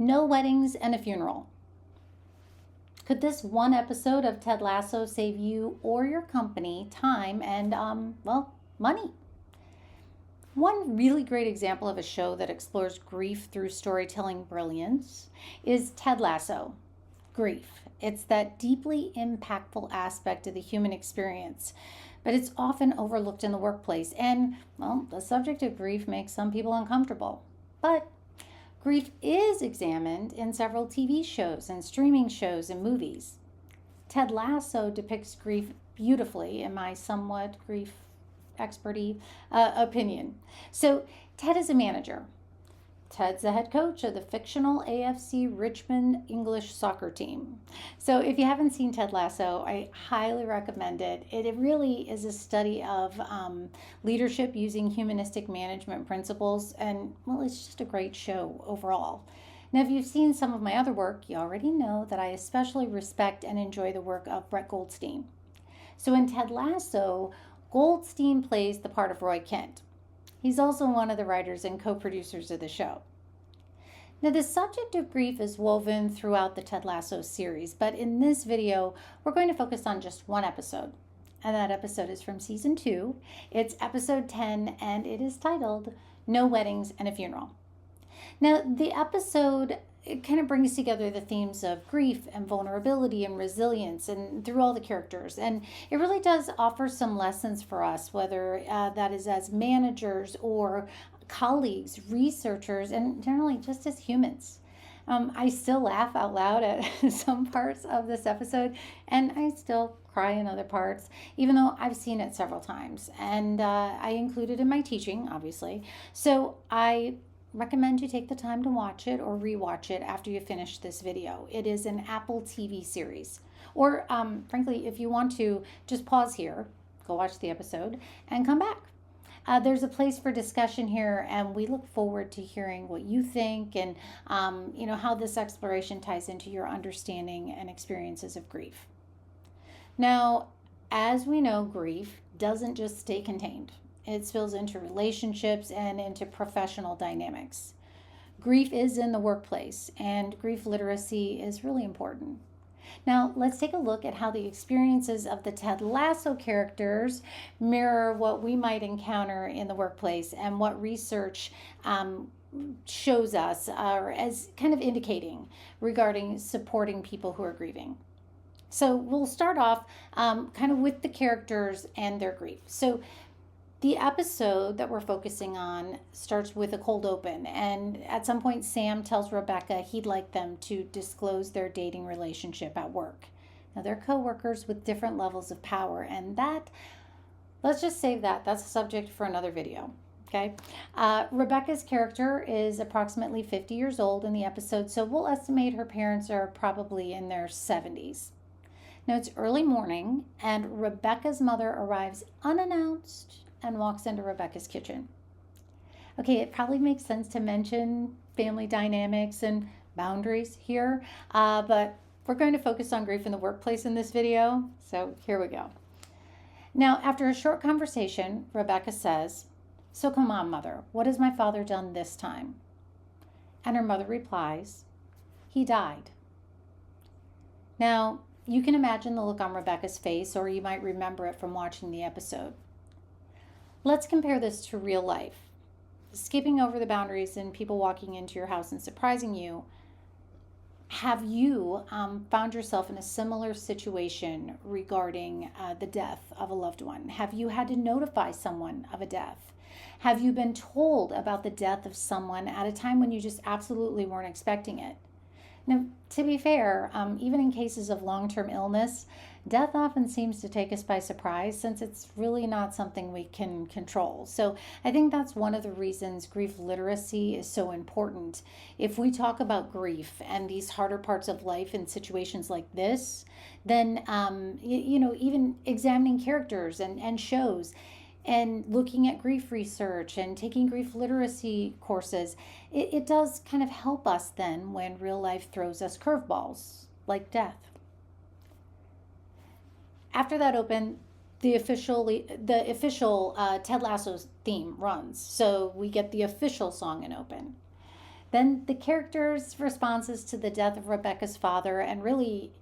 No weddings and a funeral. Could this one episode of Ted Lasso save you or your company time and, money? One really great example of a show that explores grief through storytelling brilliance is Ted Lasso. Grief. It's that deeply impactful aspect of the human experience, but it's often overlooked in the workplace. And, the subject of grief makes some people uncomfortable. But grief is examined in several TV shows and streaming shows and movies. Ted Lasso depicts grief beautifully, in my somewhat grief experty opinion. So, Ted is a manager. Ted's the head coach of the fictional AFC Richmond English soccer team. So, if you haven't seen Ted Lasso, I highly recommend it. It really is a study of leadership using humanistic management principles, and it's just a great show overall. Now, if you've seen some of my other work, you already know that I especially respect and enjoy the work of Brett Goldstein. So, in Ted Lasso, Goldstein plays the part of Roy Kent. He's also one of the writers and co-producers of the show. Now, the subject of grief is woven throughout the Ted Lasso series, but in this video, we're going to focus on just one episode. And that episode is from season 2. It's episode 10, and it is titled, No Weddings and a Funeral. Now, the episode, it kind of brings together the themes of grief and vulnerability and resilience and through all the characters. And it really does offer some lessons for us, whether that is as managers or colleagues, researchers, and generally just as humans. I still laugh out loud at some parts of this episode, and I still cry in other parts, even though I've seen it several times. And I include it in my teaching, obviously. So I recommend you take the time to watch it or rewatch it after you finish this video. It is an Apple TV series. Or frankly, if you want to, just pause here, go watch the episode, and come back. There's a place for discussion here, and we look forward to hearing what you think and how this exploration ties into your understanding and experiences of grief. Now, as we know, grief doesn't just stay contained. It spills into relationships and into professional dynamics. Grief is in the workplace, and grief literacy is really important. Now, let's take a look at how the experiences of the Ted Lasso characters mirror what we might encounter in the workplace and what research shows us as kind of indicating regarding supporting people who are grieving. So we'll start off kind of with the characters and their grief. So the episode that we're focusing on starts with a cold open, and at some point Sam tells Rebecca he'd like them to disclose their dating relationship at work. Now, they're co-workers with different levels of power, and let's just save that. That's a subject for another video, okay? Rebecca's character is approximately 50 years old in the episode, so we'll estimate her parents are probably in their 70s. Now, it's early morning, and Rebecca's mother arrives unannounced and walks into Rebecca's kitchen. Okay, it probably makes sense to mention family dynamics and boundaries here, but we're going to focus on grief in the workplace in this video, so here we go. Now, after a short conversation, Rebecca says, "So come on, Mother, what has my father done this time?" And her mother replies, "He died." Now, you can imagine the look on Rebecca's face, or you might remember it from watching the episode. Let's compare this to real life. Skipping over the boundaries and people walking into your house and surprising you, have you found yourself in a similar situation regarding the death of a loved one? Have you had to notify someone of a death? Have you been told about the death of someone at a time when you just absolutely weren't expecting it? Now, to be fair, even in cases of long-term illness, death often seems to take us by surprise since it's really not something we can control. So I think that's one of the reasons grief literacy is so important. If we talk about grief and these harder parts of life in situations like this, then, even examining characters and shows and looking at grief research and taking grief literacy courses, it does kind of help us then when real life throws us curveballs like death. After that open, the official Ted Lasso's theme runs. So we get the official song in open. Then the characters' responses to the death of Rebecca's father, and really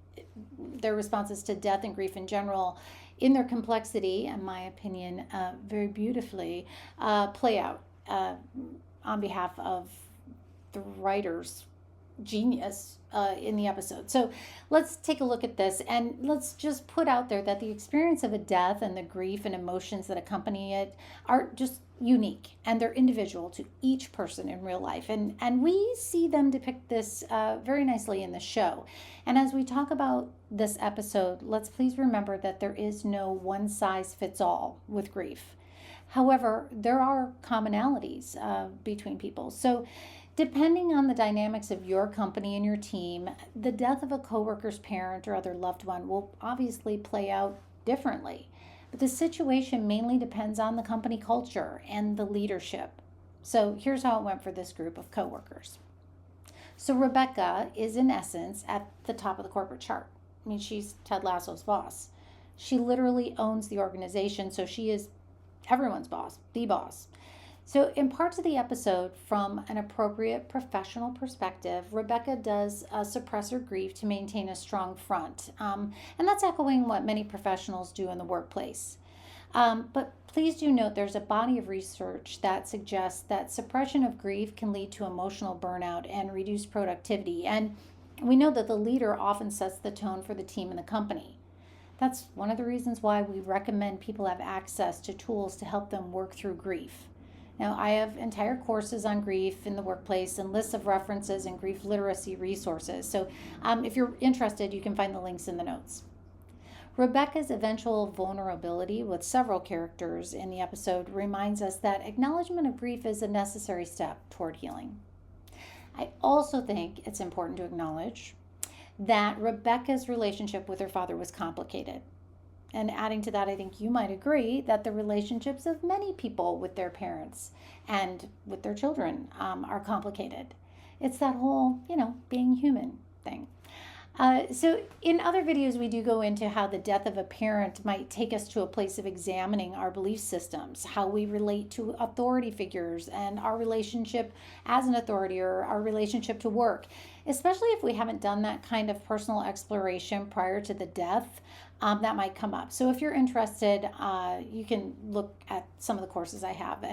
their responses to death and grief in general, in their complexity, in my opinion, very beautifully, play out on behalf of the writers' genius in the episode. So let's take a look at this, and let's just put out there that the experience of a death and the grief and emotions that accompany it are just unique, and they're individual to each person in real life, and we see them depict this very nicely in the show. And as we talk about this episode, let's please remember that there is no one size fits all with grief. However, there are commonalities between people. So depending on the dynamics of your company and your team, the death of a coworker's parent or other loved one will obviously play out differently. But the situation mainly depends on the company culture and the leadership. So here's how it went for this group of coworkers. So Rebecca is in essence at the top of the corporate chart. I mean, she's Ted Lasso's boss. She literally owns the organization, so she is everyone's boss, the boss. So, in parts of the episode, from an appropriate professional perspective, Rebecca does suppress her grief to maintain a strong front. And that's echoing what many professionals do in the workplace. But please do note there's a body of research that suggests that suppression of grief can lead to emotional burnout and reduced productivity. And we know that the leader often sets the tone for the team and the company. That's one of the reasons why we recommend people have access to tools to help them work through grief. Now, I have entire courses on grief in the workplace and lists of references and grief literacy resources. So if you're interested, you can find the links in the notes. Rebecca's eventual vulnerability with several characters in the episode reminds us that acknowledgement of grief is a necessary step toward healing. I also think it's important to acknowledge that Rebecca's relationship with her father was complicated. And adding to that, I think you might agree that the relationships of many people with their parents and with their children are complicated. It's that whole, being human thing. So in other videos, we do go into how the death of a parent might take us to a place of examining our belief systems, how we relate to authority figures and our relationship as an authority or our relationship to work, especially if we haven't done that kind of personal exploration prior to the death. That might come up. So if you're interested, you can look at some of the courses I have,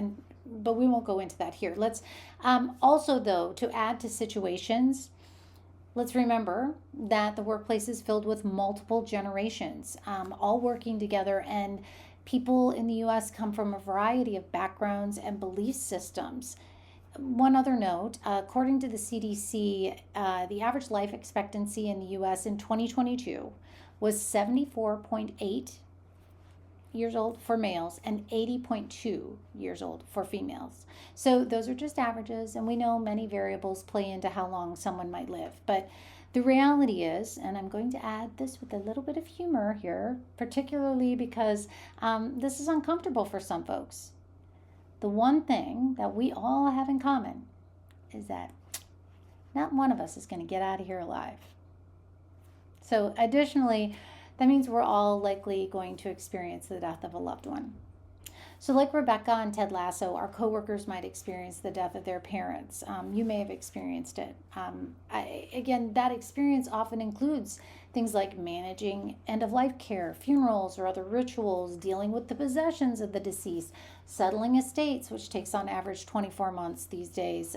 but we won't go into that here. Let's also, though, to add to situations, let's remember that the workplace is filled with multiple generations, all working together, and people in the U.S. come from a variety of backgrounds and belief systems. One other note, according to the CDC, the average life expectancy in the U.S. in 2022 was 74.8 years old for males and 80.2 years old for females. So those are just averages, and we know many variables play into how long someone might live. But the reality is, and I'm going to add this with a little bit of humor here, particularly because this is uncomfortable for some folks. The one thing that we all have in common is that not one of us is going to get out of here alive. So additionally, that means we're all likely going to experience the death of a loved one. So like Rebecca and Ted Lasso, our coworkers might experience the death of their parents. You may have experienced it. Again, that experience often includes things like managing end-of-life care, funerals or other rituals, dealing with the possessions of the deceased, settling estates, which takes on average 24 months these days,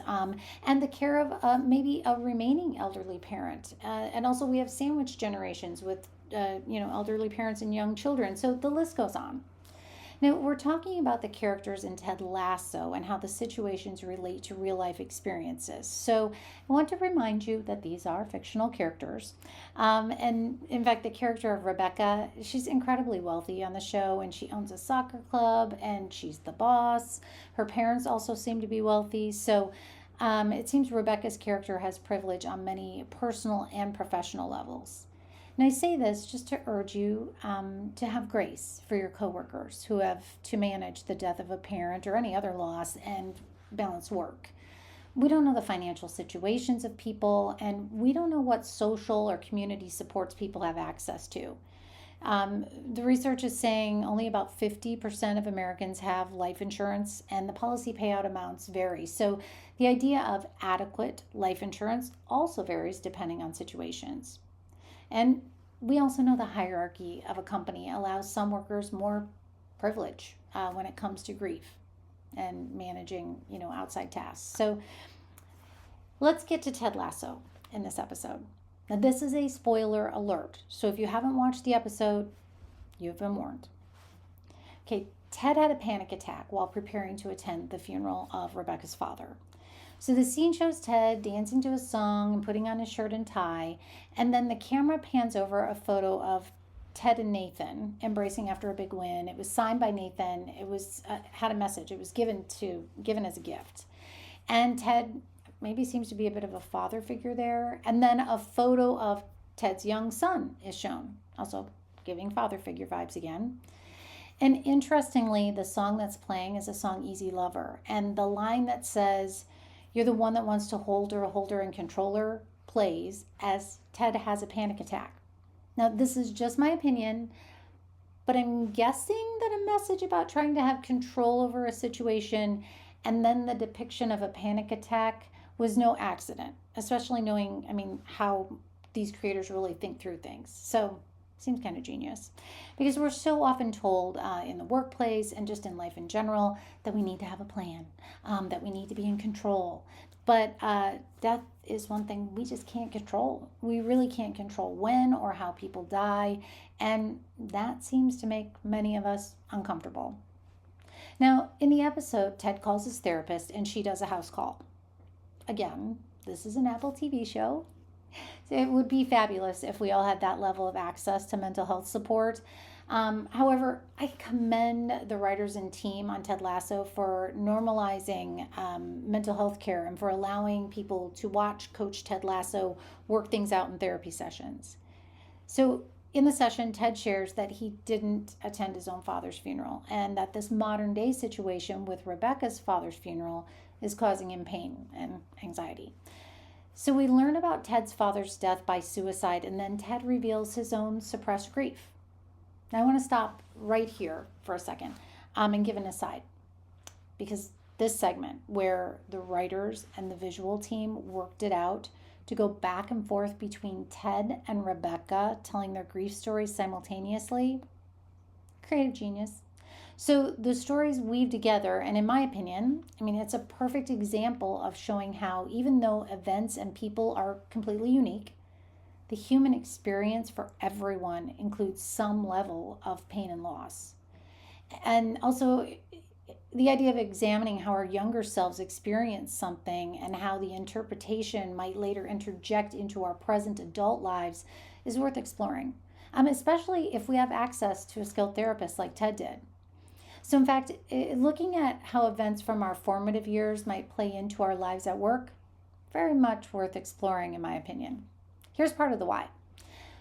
and the care of maybe a remaining elderly parent. And also we have sandwich generations with elderly parents and young children. So the list goes on. Now, we're talking about the characters in Ted Lasso and how the situations relate to real life experiences. So I want to remind you that these are fictional characters. And in fact, the character of Rebecca, she's incredibly wealthy on the show, and she owns a soccer club and she's the boss. Her parents also seem to be wealthy. So it seems Rebecca's character has privilege on many personal and professional levels. And I say this just to urge you to have grace for your coworkers who have to manage the death of a parent or any other loss and balance work. We don't know the financial situations of people, and we don't know what social or community supports people have access to. The research is saying only about 50% of Americans have life insurance, and the policy payout amounts vary. So, the idea of adequate life insurance also varies depending on situations. And we also know the hierarchy of a company allows some workers more privilege when it comes to grief and managing, outside tasks. So, let's get to Ted Lasso in this episode. Now, this is a spoiler alert. So, if you haven't watched the episode, you've been warned. Okay, Ted had a panic attack while preparing to attend the funeral of Rebecca's father. So the scene shows Ted dancing to a song and putting on his shirt and tie, and then the camera pans over a photo of Ted and Nathan embracing after a big win. It was signed by Nathan. It was had a message. It was given as a gift, and Ted maybe seems to be a bit of a father figure there. And then a photo of Ted's young son is shown, also giving father figure vibes again. And interestingly, the song that's playing is a song Easy Lover. And the line that says, "You're the one that wants to hold her and control her," plays as Ted has a panic attack. Now, this is just my opinion, but I'm guessing that a message about trying to have control over a situation and then the depiction of a panic attack was no accident, especially knowing, how these creators really think through things. So, seems kind of genius, because we're so often told in the workplace and just in life in general that we need to have a plan, that we need to be in control. But death is one thing we just can't control. We really can't control when or how people die, and that seems to make many of us uncomfortable. Now, in the episode, Ted calls his therapist and she does a house call. Again, this is an Apple TV show. It would be fabulous if we all had that level of access to mental health support. However, I commend the writers and team on Ted Lasso for normalizing mental health care and for allowing people to watch Coach Ted Lasso work things out in therapy sessions. So, in the session, Ted shares that he didn't attend his own father's funeral and that this modern day situation with Rebecca's father's funeral is causing him pain and anxiety. So we learn about Ted's father's death by suicide, and then Ted reveals his own suppressed grief. Now I want to stop right here for a second and give an aside, because this segment where the writers and the visual team worked it out to go back and forth between Ted and Rebecca telling their grief stories simultaneously, creative genius. So the stories weave together, and in my opinion, it's a perfect example of showing how, even though events and people are completely unique, the human experience for everyone includes some level of pain and loss. And also, the idea of examining how our younger selves experience something and how the interpretation might later interject into our present adult lives is worth exploring, especially if we have access to a skilled therapist like Ted did. So, in fact, looking at how events from our formative years might play into our lives at work, very much worth exploring, in my opinion. Here's part of the why.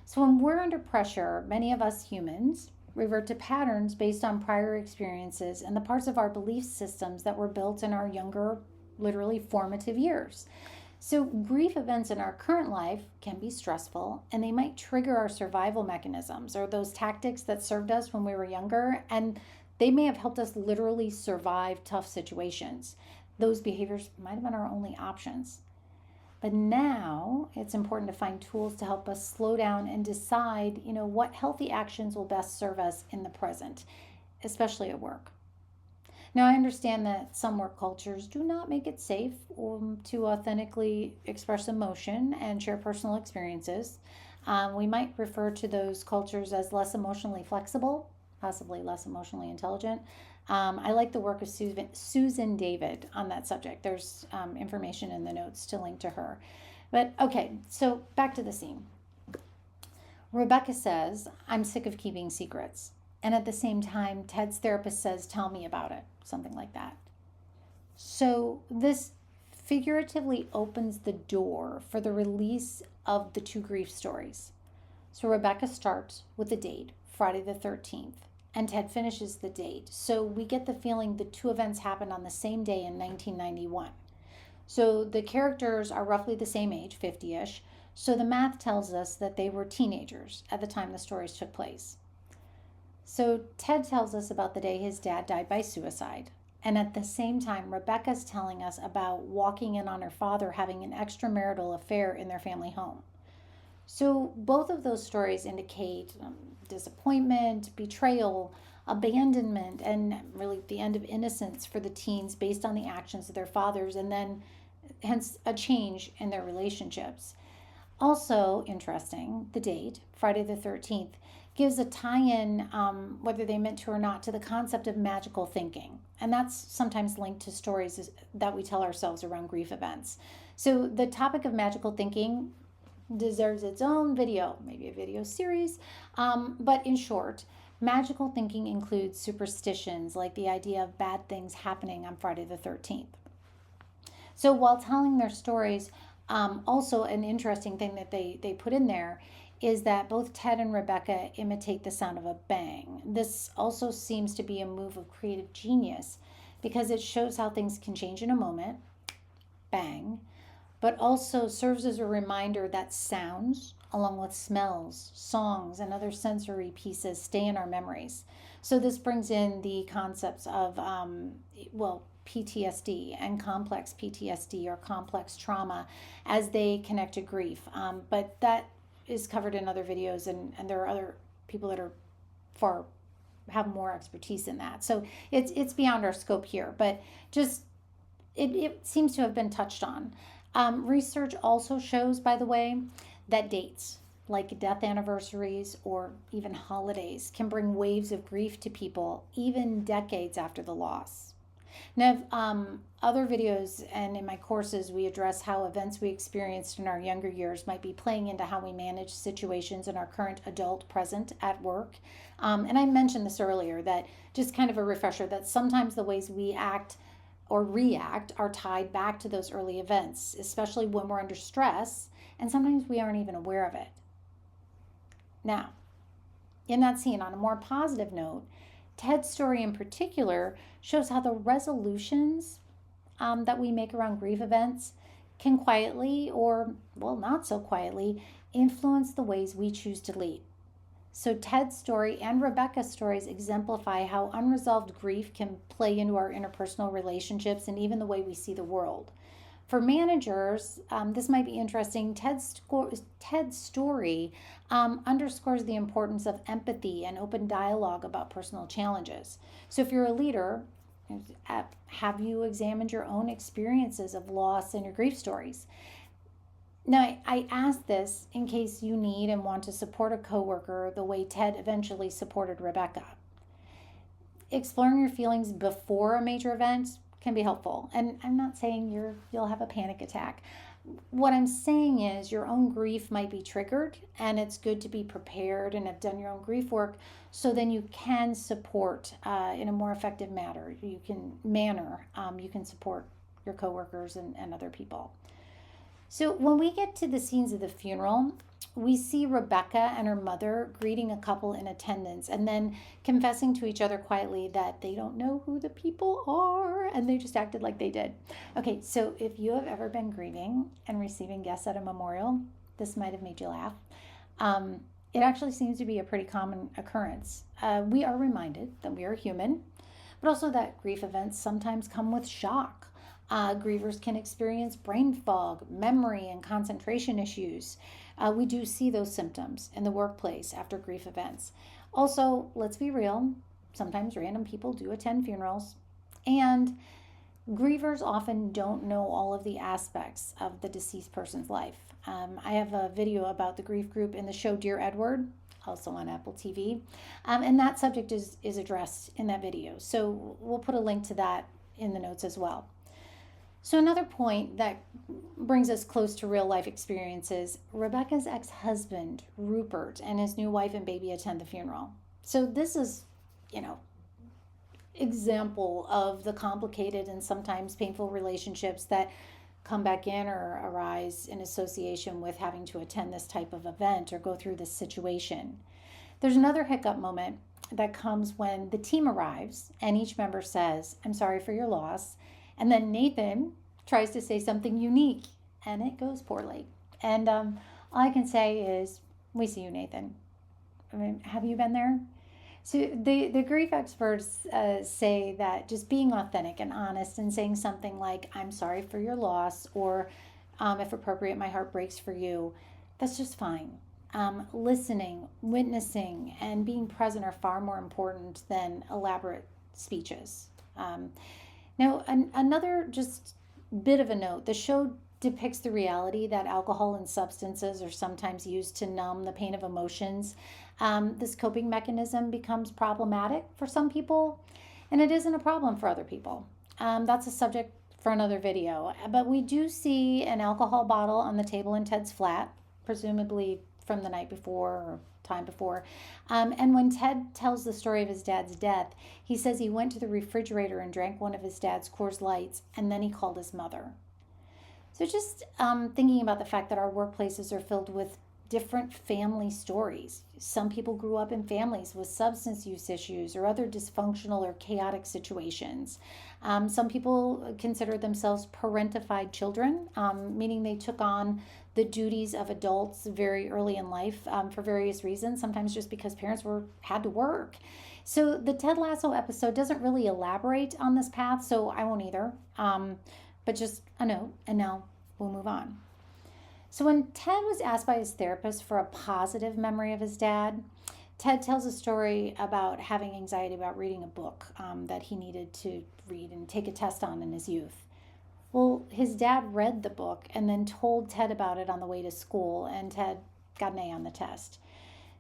So, when we're under pressure, many of us humans revert to patterns based on prior experiences and the parts of our belief systems that were built in our younger, literally formative years. So, grief events in our current life can be stressful, and they might trigger our survival mechanisms or those tactics that served us when we were younger, and they may have helped us literally survive tough situations. Those behaviors might have been our only options. But now it's important to find tools to help us slow down and decide, what healthy actions will best serve us in the present, especially at work. Now, I understand that some work cultures do not make it safe to authentically express emotion and share personal experiences. We might refer to those cultures as less emotionally flexible, possibly less emotionally intelligent. I like the work of Susan David on that subject. There's information in the notes to link to her. But okay, so back to the scene. Rebecca says, "I'm sick of keeping secrets." And at the same time, Ted's therapist says, "Tell me about it," something like that. So this figuratively opens the door for the release of the two grief stories. So Rebecca starts with the date, Friday the 13th. And Ted finishes the date. So we get the feeling the two events happened on the same day in 1991. So the characters are roughly the same age, 50-ish. So the math tells us that they were teenagers at the time the stories took place. So Ted tells us about the day his dad died by suicide. And at the same time, Rebecca's telling us about walking in on her father having an extramarital affair in their family home. So both of those stories indicate disappointment, betrayal, abandonment, and really the end of innocence for the teens based on the actions of their fathers, and then hence a change in their relationships. Also interesting, the date, Friday the 13th, gives a tie in, whether they meant to or not, to the concept of magical thinking. And that's sometimes linked to stories that we tell ourselves around grief events. So the topic of magical thinking deserves its own video, maybe a video series. But in short, magical thinking includes superstitions like the idea of bad things happening on Friday the 13th. So while telling their stories, also an interesting thing that they put in there is that both Ted and Rebecca imitate the sound of a bang. This also seems to be a move of creative genius because it shows how things can change in a moment, bang, but also serves as a reminder that sounds, along with smells, songs, and other sensory pieces, stay in our memories. So this brings in the concepts of, PTSD and complex PTSD or complex trauma as they connect to grief. But that is covered in other videos, and there are other people that are far have more expertise in that. So it's beyond our scope here, but just it seems to have been touched on. Research also shows, by the way, that dates like death anniversaries or even holidays can bring waves of grief to people even decades after the loss. Now, other videos and in my courses, we address how events we experienced in our younger years might be playing into how we manage situations in our current adult present at work. And I mentioned this earlier, that just kind of a refresher that sometimes the ways we act or react are tied back to those early events, especially when we're under stress, and sometimes we aren't even aware of it. Now, in that scene, on a more positive note, Ted's story in particular shows how the resolutions that we make around grief events can quietly, or, well, not so quietly, influence the ways we choose to lead. So Ted's story and Rebecca's stories exemplify how unresolved grief can play into our interpersonal relationships and even the way we see the world. For managers, this might be interesting. Ted's story underscores the importance of empathy and open dialogue about personal challenges. So if you're a leader, have you examined your own experiences of loss and your grief stories? Now, I ask this in case you need and want to support a coworker the way Ted eventually supported Rebecca. Exploring your feelings before a major event can be helpful. And I'm not saying you'll have a panic attack. What I'm saying is your own grief might be triggered, and it's good to be prepared and have done your own grief work so then you can support in a more effective manner. You can support your coworkers and other people. So when we get to the scenes of the funeral, we see Rebecca and her mother greeting a couple in attendance and then confessing to each other quietly that they don't know who the people are and they just acted like they did. Okay, so if you have ever been grieving and receiving guests at a memorial, this might have made you laugh. It actually seems to be a pretty common occurrence. We are reminded that we are human, but also that grief events sometimes come with shock. Grievers can experience brain fog, memory, and concentration issues. We do see those symptoms in the workplace after grief events. Also, let's be real, sometimes random people do attend funerals, and grievers often don't know all of the aspects of the deceased person's life. I have a video about the grief group in the show Dear Edward, also on Apple TV, and that subject is addressed in that video. So we'll put a link to that in the notes as well. So another point that brings us close to real life experiences, Rebecca's ex-husband, Rupert, and his new wife and baby attend the funeral. So this is, example of the complicated and sometimes painful relationships that come back in or arise in association with having to attend this type of event or go through this situation. There's another hiccup moment that comes when the team arrives and each member says, "I'm sorry for your loss." And then Nathan tries to say something unique, and it goes poorly. And all I can say is, we see you, Nathan. I mean, have you been there? So the grief experts say that just being authentic and honest and saying something like, I'm sorry for your loss, or if appropriate, my heart breaks for you, that's just fine. Listening, witnessing, and being present are far more important than elaborate speeches. Now, another just bit of a note, the show depicts the reality that alcohol and substances are sometimes used to numb the pain of emotions. This coping mechanism becomes problematic for some people, and it isn't a problem for other people. That's a subject for another video. But we do see an alcohol bottle on the table in Ted's flat, presumably from the night before or time before. And when Ted tells the story of his dad's death, he says he went to the refrigerator and drank one of his dad's Coors Lights, and then he called his mother. So just thinking about the fact that our workplaces are filled with different family stories. Some people grew up in families with substance use issues or other dysfunctional or chaotic situations. Some people consider themselves parentified children, meaning they took on the duties of adults very early in life for various reasons, sometimes just because parents had to work. So the Ted Lasso episode doesn't really elaborate on this path, so I won't either. But just a note, and now we'll move on. So when Ted was asked by his therapist for a positive memory of his dad, Ted tells a story about having anxiety about reading a book that he needed to read and take a test on in his youth. Well, his dad read the book and then told Ted about it on the way to school, and Ted got an A on the test.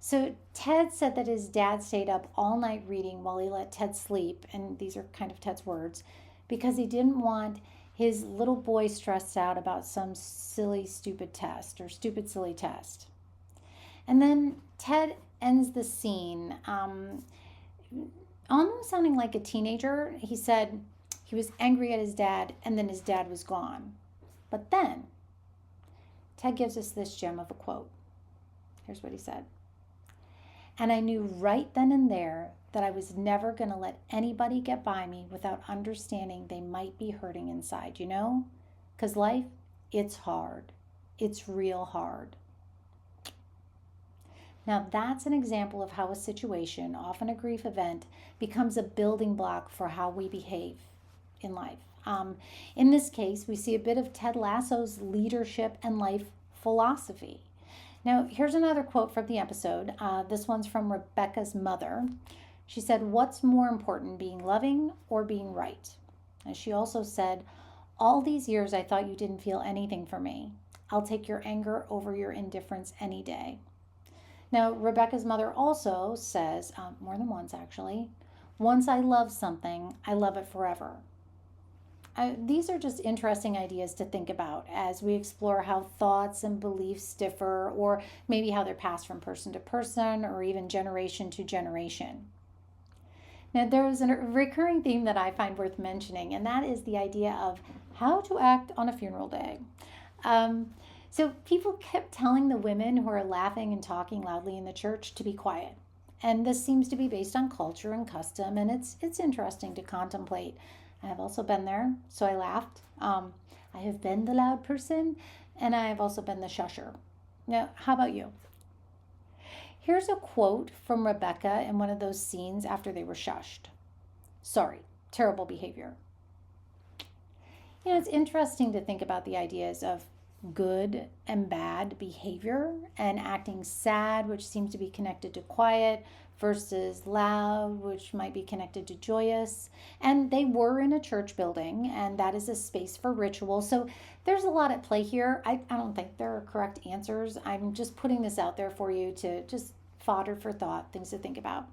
So Ted said that his dad stayed up all night reading while he let Ted sleep, and these are kind of Ted's words, because he didn't want his little boy stressed out about some silly, stupid test or stupid, silly test. And then Ted ends the scene almost sounding like a teenager. He said he was angry at his dad, and then his dad was gone. But then Ted gives us this gem of a quote. Here's what he said. And I knew right then and there that I was never going to let anybody get by me without understanding they might be hurting inside, you know? Because life, it's hard. It's real hard. Now, that's an example of how a situation, often a grief event, becomes a building block for how we behave in life. In this case, we see a bit of Ted Lasso's leadership and life philosophy. Now, here's another quote from the episode. This one's from Rebecca's mother. She said, "What's more important, being loving or being right?" And she also said, "All these years I thought you didn't feel anything for me. I'll take your anger over your indifference any day." Now, Rebecca's mother also says, more than once actually, "Once I love something, I love it forever." These are just interesting ideas to think about as we explore how thoughts and beliefs differ, or maybe how they're passed from person to person or even generation to generation. Now, there's a recurring theme that I find worth mentioning, and that is the idea of how to act on a funeral day. So people kept telling the women who are laughing and talking loudly in the church to be quiet. And this seems to be based on culture and custom, and it's interesting to contemplate. I have also been there, so I laughed. I have been the loud person, and I have also been the shusher. Now, how about you? Here's a quote from Rebecca in one of those scenes after they were shushed. "Sorry, terrible behavior." You know, it's interesting to think about the ideas of good and bad behavior, and acting sad, which seems to be connected to quiet, versus loud, which might be connected to joyous. And they were in a church building, and that is a space for ritual. So there's a lot at play here. I don't think there are correct answers. I'm just putting this out there for you to just fodder for thought, things to think about.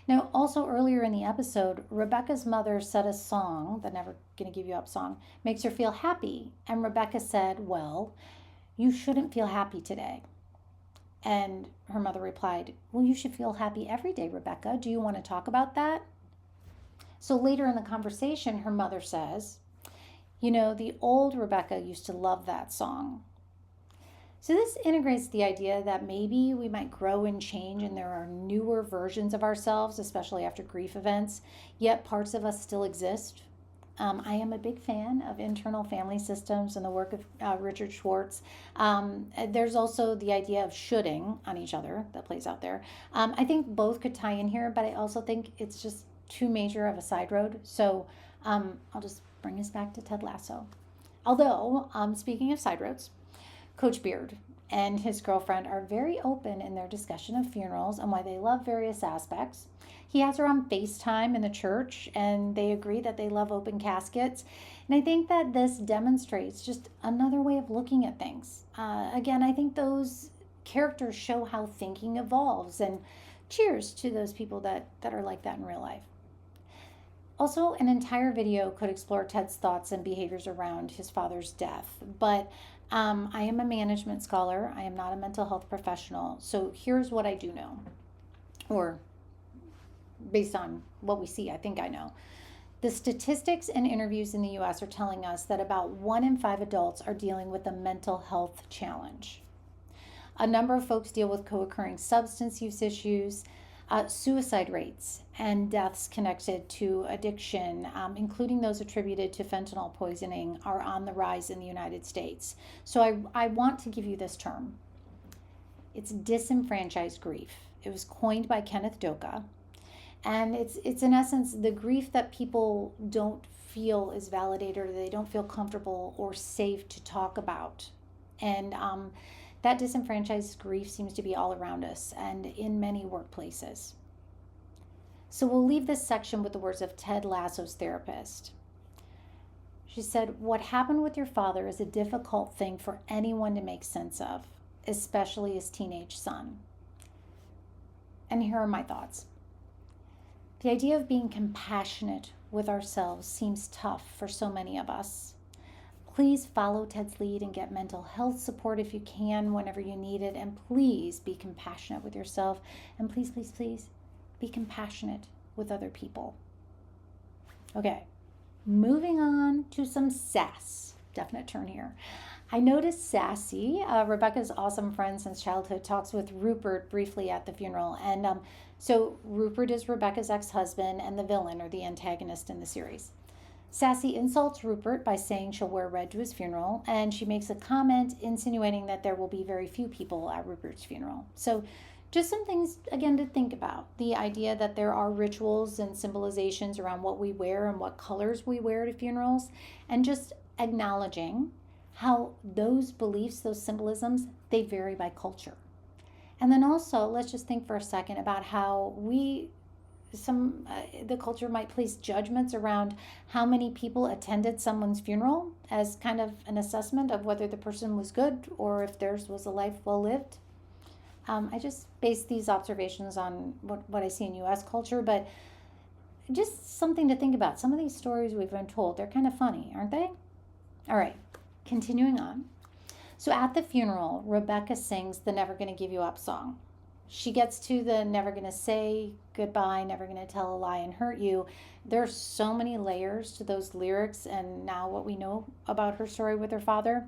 Now, also earlier in the episode, Rebecca's mother said a song, the Never Gonna Give You Up song, makes her feel happy. And Rebecca said, "Well, you shouldn't feel happy today." And her mother replied, "Well, you should feel happy every day, Rebecca. Do you want to talk about that?" So later in the conversation, her mother says, "You know, the old Rebecca used to love that song." So this integrates the idea that maybe we might grow and change, and there are newer versions of ourselves, especially after grief events, yet parts of us still exist. I am a big fan of internal family systems and the work of Richard Schwartz. There's also the idea of shoulding on each other that plays out there. I think both could tie in here, but I also think it's just too major of a side road. So I'll just bring us back to Ted Lasso. Although, speaking of side roads, Coach Beard and his girlfriend are very open in their discussion of funerals and why they love various aspects. He has her on FaceTime in the church, and they agree that they love open caskets. And I think that this demonstrates just another way of looking at things. Again, I think those characters show how thinking evolves, and cheers to those people that are like that in real life. Also, an entire video could explore Ted's thoughts and behaviors around his father's death, but I am a management scholar. I am not a mental health professional. So here's what I do know, or based on what we see, I think I know. The statistics and interviews in the US are telling us that about 1 in 5 adults are dealing with a mental health challenge. A number of folks deal with co-occurring substance use issues, suicide rates, and deaths connected to addiction, including those attributed to fentanyl poisoning, are on the rise in the United States. So I want to give you this term. It's disenfranchised grief. It was coined by Kenneth Doka. And it's in essence the grief that people don't feel is validated, or they don't feel comfortable or safe to talk about. And that disenfranchised grief seems to be all around us and in many workplaces. So we'll leave this section with the words of Ted Lasso's therapist. She said, "What happened with your father is a difficult thing for anyone to make sense of, especially his teenage son." And here are my thoughts. The idea of being compassionate with ourselves seems tough for so many of us. Please follow Ted's lead and get mental health support if you can whenever you need it. And please be compassionate with yourself. And please, please, please be compassionate with other people. Okay, moving on to some sass. Definite turn here. I noticed Sassy, Rebecca's awesome friend since childhood, talks with Rupert briefly at the funeral. And so Rupert is Rebecca's ex-husband and the villain, or the antagonist in the series. Sassy insults Rupert by saying she'll wear red to his funeral, and she makes a comment insinuating that there will be very few people at Rupert's funeral. So just some things, again, to think about. The idea that there are rituals and symbolizations around what we wear and what colors we wear to funerals, and just acknowledging how those beliefs, those symbolisms, they vary by culture. And then also, let's just think for a second about how the culture might place judgments around how many people attended someone's funeral as kind of an assessment of whether the person was good or if theirs was a life well lived. I just base these observations on what I see in U.S. culture, but just something to think about. Some of these stories we've been told, they're kind of funny, aren't they? All right, continuing on. So at the funeral, Rebecca sings the Never Gonna Give You Up song. She gets to the never gonna say goodbye, never gonna tell a lie and hurt you. There's so many layers to those lyrics, and now what we know about her story with her father.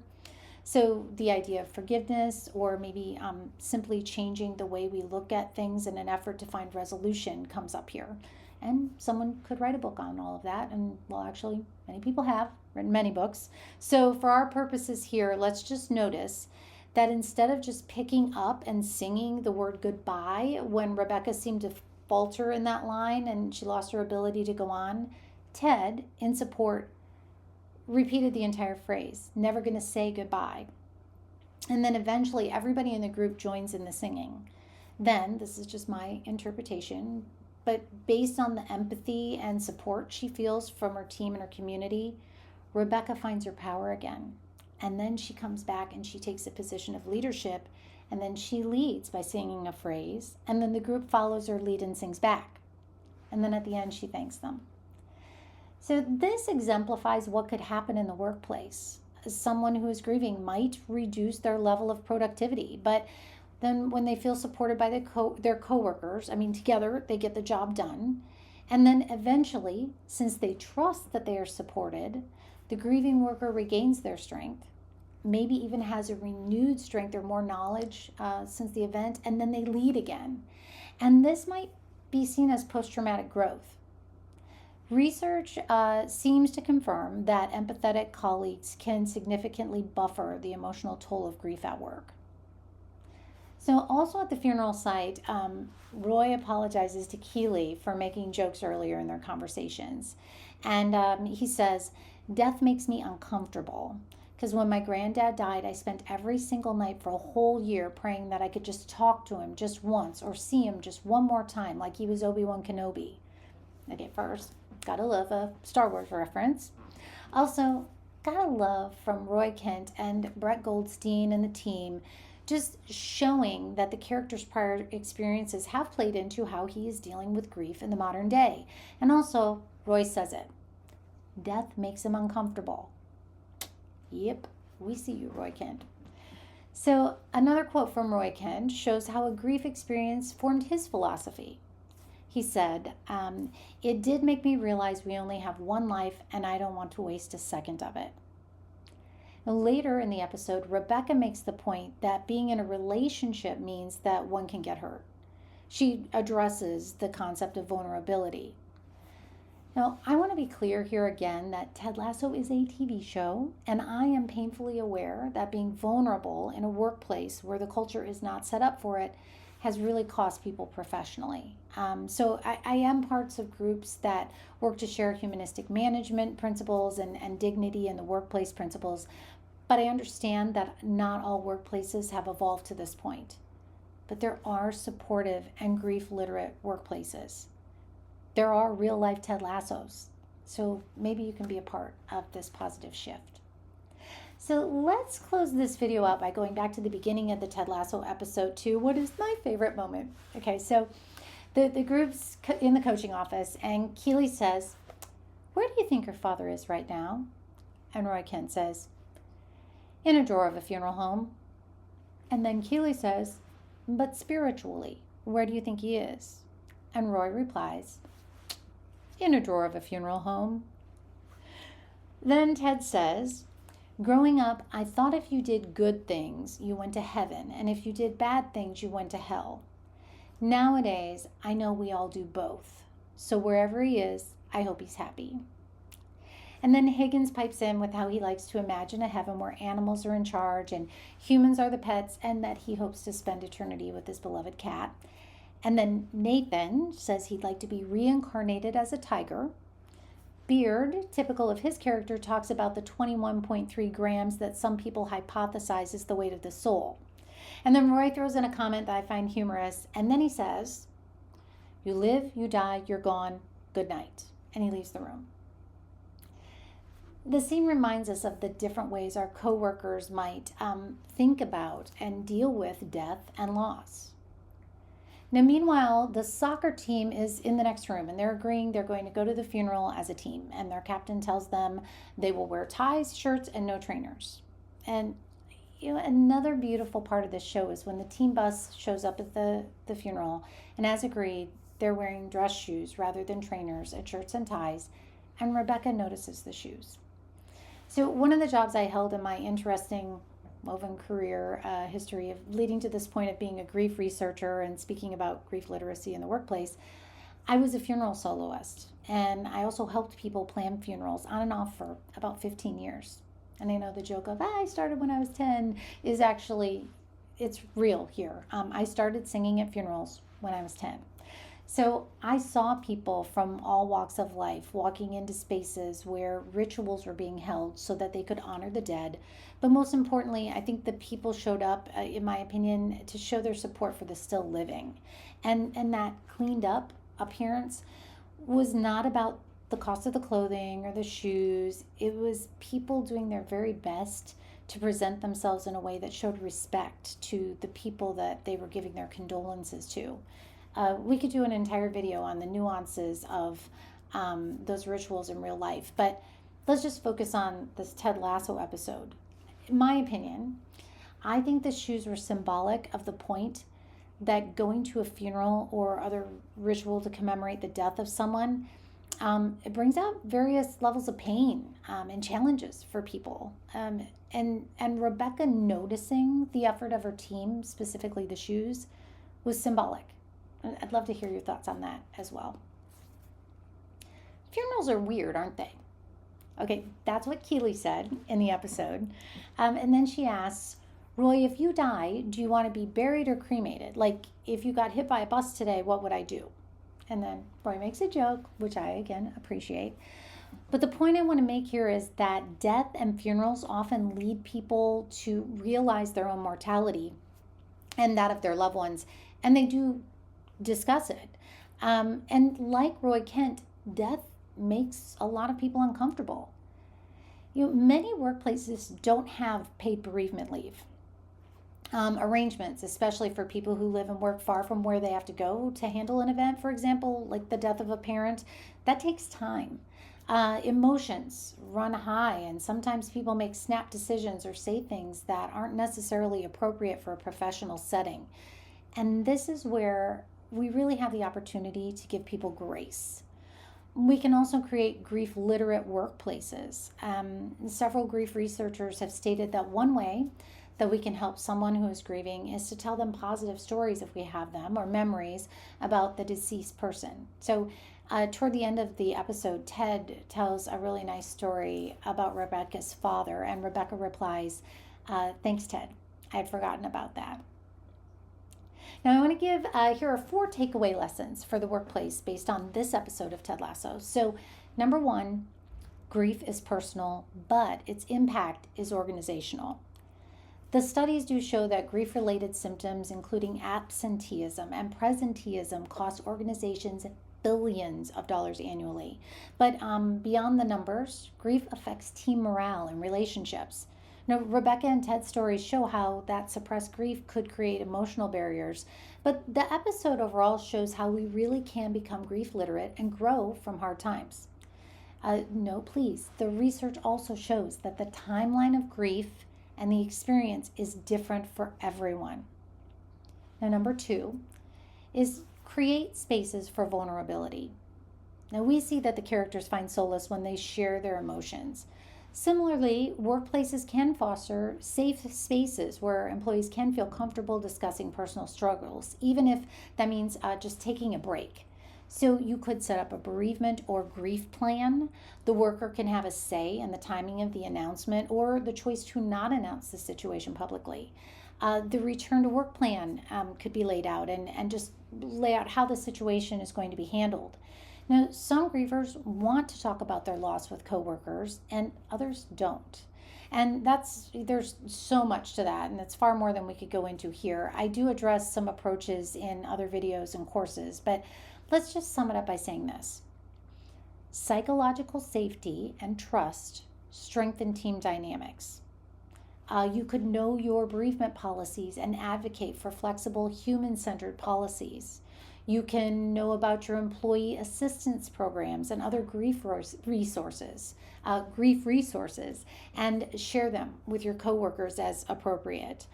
So the idea of forgiveness, or maybe simply changing the way we look at things in an effort to find resolution, comes up here. And someone could write a book on all of that, and well, actually, many people have written many books. So for our purposes here, let's just notice that instead of just picking up and singing the word goodbye when Rebecca seemed to falter in that line and she lost her ability to go on, Ted, in support, repeated the entire phrase, never gonna say goodbye. And then eventually everybody in the group joins in the singing. Then, this is just my interpretation, but based on the empathy and support she feels from her team and her community, Rebecca finds her power again. And then she comes back and she takes a position of leadership, and then she leads by singing a phrase, and then the group follows her lead and sings back. And then at the end, she thanks them. So this exemplifies what could happen in the workplace. Someone who is grieving might reduce their level of productivity, but then when they feel supported by their coworkers, together they get the job done. And then eventually, since they trust that they are supported, the grieving worker regains their strength, maybe even has a renewed strength or more knowledge since the event, and then they lead again. And this might be seen as post-traumatic growth. Research seems to confirm that empathetic colleagues can significantly buffer the emotional toll of grief at work. So, also at the funeral site, Roy apologizes to Keeley for making jokes earlier in their conversations. And he says, "Death makes me uncomfortable. Because when my granddad died, I spent every single night for a whole year praying that I could just talk to him just once or see him just one more time, like he was Obi-Wan Kenobi." Okay, first, gotta love a Star Wars reference. Also, gotta love from Roy Kent and Brett Goldstein and the team just showing that the character's prior experiences have played into how he is dealing with grief in the modern day. And also, Roy says it. Death makes him uncomfortable. Yep, we see you, Roy Kent. So, another quote from Roy Kent shows how a grief experience formed his philosophy. He said, "It did make me realize we only have one life and I don't want to waste a second of it." Later in the episode, Rebecca makes the point that being in a relationship means that one can get hurt. She addresses the concept of vulnerability. Now, I want to be clear here again that Ted Lasso is a TV show, and I am painfully aware that being vulnerable in a workplace where the culture is not set up for it has really cost people professionally. So I am parts of groups that work to share humanistic management principles and dignity in the workplace principles, but I understand that not all workplaces have evolved to this point. But there are supportive and grief literate workplaces. There are real life Ted Lassos. So maybe you can be a part of this positive shift. So let's close this video up by going back to the beginning of the Ted Lasso episode 2. What is my favorite moment? Okay, so the group's in the coaching office, and Keeley says, "Where do you think your father is right now?" And Roy Kent says, "In a drawer of a funeral home." And then Keeley says, "But spiritually, where do you think he is?" And Roy replies, "In a drawer of a funeral home." Then Ted says, "Growing up, I thought if you did good things, you went to heaven, and if you did bad things, you went to hell. Nowadays, I know we all do both. So wherever he is, I hope he's happy." And then Higgins pipes in with how he likes to imagine a heaven where animals are in charge and humans are the pets, and that he hopes to spend eternity with his beloved cat. And then Nathan says he'd like to be reincarnated as a tiger. Beard, typical of his character, talks about the 21.3 grams that some people hypothesize is the weight of the soul. And then Roy throws in a comment that I find humorous, and then he says, "You live, you die, you're gone, good night." And he leaves the room. The scene reminds us of the different ways our coworkers might think about and deal with death and loss. Now, meanwhile, the soccer team is in the next room, and they're agreeing they're going to go to the funeral as a team. And their captain tells them they will wear ties, shirts, and no trainers. And another beautiful part of this show is when the team bus shows up at the funeral, and as agreed, they're wearing dress shoes rather than trainers and shirts and ties. And Rebecca notices the shoes. So one of the jobs I held in my interesting woven career history of leading to this point of being a grief researcher and speaking about grief literacy in the workplace, I was a funeral soloist, and I also helped people plan funerals on and off for about 15 years. And I know the joke of, I started when I was 10 is actually, it's real here. I started singing at funerals when I was 10. So I saw people from all walks of life walking into spaces where rituals were being held so that they could honor the dead. But most importantly, I think the people showed up, in my opinion, to show their support for the still living. And that cleaned up appearance was not about the cost of the clothing or the shoes. It was people doing their very best to present themselves in a way that showed respect to the people that they were giving their condolences to. We could do an entire video on the nuances of those rituals in real life, but let's just focus on this Ted Lasso episode. In my opinion, I think the shoes were symbolic of the point that going to a funeral or other ritual to commemorate the death of someone, it brings out various levels of pain and challenges for people. And Rebecca noticing the effort of her team, specifically the shoes, was symbolic. I'd love to hear your thoughts on that as well. Funerals are weird, aren't they? Okay, that's what Keely said in the episode. And then she asks, Roy, if you die, do you want to be buried or cremated? Like, if you got hit by a bus today, what would I do? And then Roy makes a joke, which I, again, appreciate. But the point I want to make here is that death and funerals often lead people to realize their own mortality and that of their loved ones. And they do discuss it. And like Roy Kent, death makes a lot of people uncomfortable. Many workplaces don't have paid bereavement leave. Arrangements, especially for people who live and work far from where they have to go to handle an event, for example, like the death of a parent, that takes time. Emotions run high, and sometimes people make snap decisions or say things that aren't necessarily appropriate for a professional setting. And this is where we really have the opportunity to give people grace. We can also create grief literate workplaces. Several grief researchers have stated that one way that we can help someone who is grieving is to tell them positive stories if we have them, or memories about the deceased person. So toward the end of the episode, Ted tells a really nice story about Rebecca's father, and Rebecca replies, thanks, Ted. I had forgotten about that. Now, I want to give, here are 4 takeaway lessons for the workplace based on this episode of Ted Lasso. So, number 1, grief is personal, but its impact is organizational. The studies do show that grief-related symptoms, including absenteeism and presenteeism, cost organizations billions of dollars annually. But beyond the numbers, grief affects team morale and relationships. Now, Rebecca and Ted's stories show how that suppressed grief could create emotional barriers, but the episode overall shows how we really can become grief literate and grow from hard times. No, please, the research also shows that the timeline of grief and the experience is different for everyone. Now, number 2 is create spaces for vulnerability. Now, we see that the characters find solace when they share their emotions. Similarly, workplaces can foster safe spaces where employees can feel comfortable discussing personal struggles, even if that means just taking a break. So you could set up a bereavement or grief plan. The worker can have a say in the timing of the announcement or the choice to not announce the situation publicly. The return to work plan could be laid out and just lay out how the situation is going to be handled. Now, some grievers want to talk about their loss with coworkers and others don't. And there's so much to that, and it's far more than we could go into here. I do address some approaches in other videos and courses, but let's just sum it up by saying this. Psychological safety and trust strengthen team dynamics. You could know your bereavement policies and advocate for flexible, human-centered policies. You can know about your employee assistance programs and other grief resources, and share them with your coworkers as appropriate.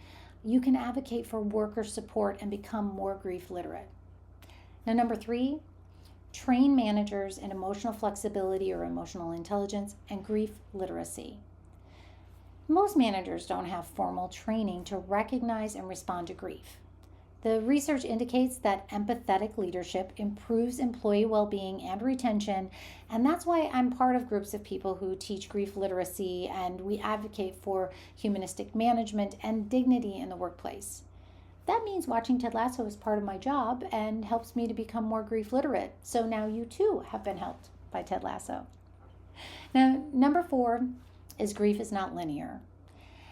You can advocate for worker support and become more grief literate. Now, number 3, train managers in emotional flexibility or emotional intelligence and grief literacy. Most managers don't have formal training to recognize and respond to grief. The research indicates that empathetic leadership improves employee well-being and retention, and that's why I'm part of groups of people who teach grief literacy, and we advocate for humanistic management and dignity in the workplace. That means watching Ted Lasso is part of my job and helps me to become more grief literate. So now you too have been helped by Ted Lasso. Now, number 4 is grief is not linear.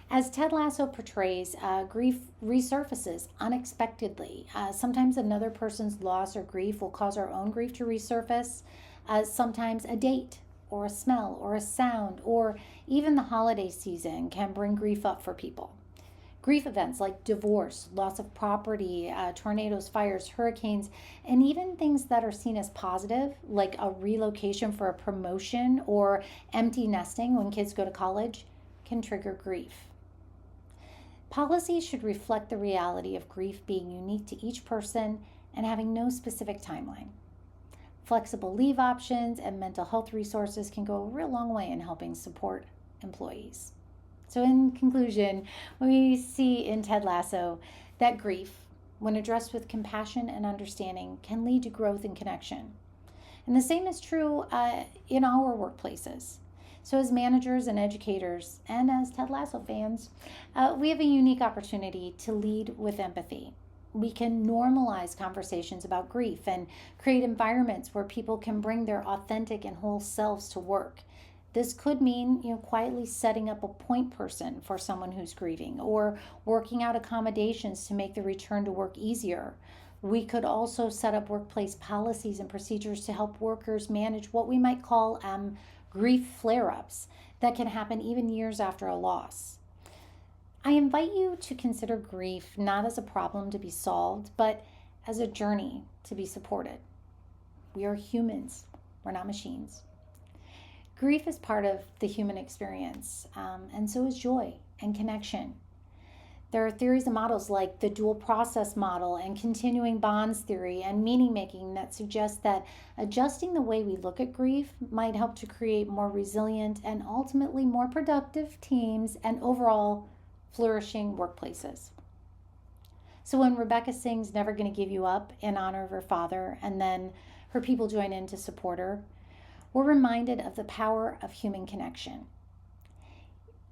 As Ted Lasso portrays, grief resurfaces unexpectedly. Sometimes another person's loss or grief will cause our own grief to resurface. Sometimes a date or a smell or a sound or even the holiday season can bring grief up for people. Grief events like divorce, loss of property, tornadoes, fires, hurricanes, and even things that are seen as positive, like a relocation for a promotion or empty nesting when kids go to college, can trigger grief. Policies should reflect the reality of grief being unique to each person and having no specific timeline. Flexible leave options and mental health resources can go a real long way in helping support employees. So in conclusion, we see in Ted Lasso that grief, when addressed with compassion and understanding, can lead to growth and connection. And the same is true in our workplaces. So, as managers and educators, and as Ted Lasso fans, we have a unique opportunity to lead with empathy. We can normalize conversations about grief and create environments where people can bring their authentic and whole selves to work. This could mean, quietly setting up a point person for someone who's grieving, or working out accommodations to make the return to work easier. We could also set up workplace policies and procedures to help workers manage what we might call grief flare ups that can happen even years after a loss. I invite you to consider grief not as a problem to be solved, but as a journey to be supported. We are humans, we're not machines. Grief is part of the human experience, and so is joy and connection. There are theories and models like the dual process model and continuing bonds theory and meaning making that suggest that adjusting the way we look at grief might help to create more resilient and ultimately more productive teams and overall flourishing workplaces. So when Rebecca sings Never Gonna Give You Up in honor of her father, and then her people join in to support her, we're reminded of the power of human connection.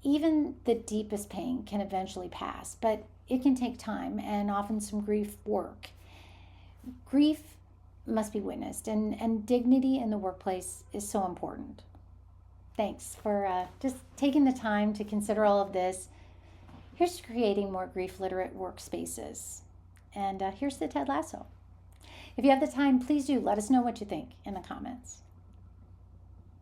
Even the deepest pain can eventually pass, but it can take time and often some grief work. Grief must be witnessed, and dignity in the workplace is so important. Thanks for just taking the time to consider all of this. Here's creating more grief literate workspaces. And here's the Ted Lasso. If you have the time, please do let us know what you think in the comments.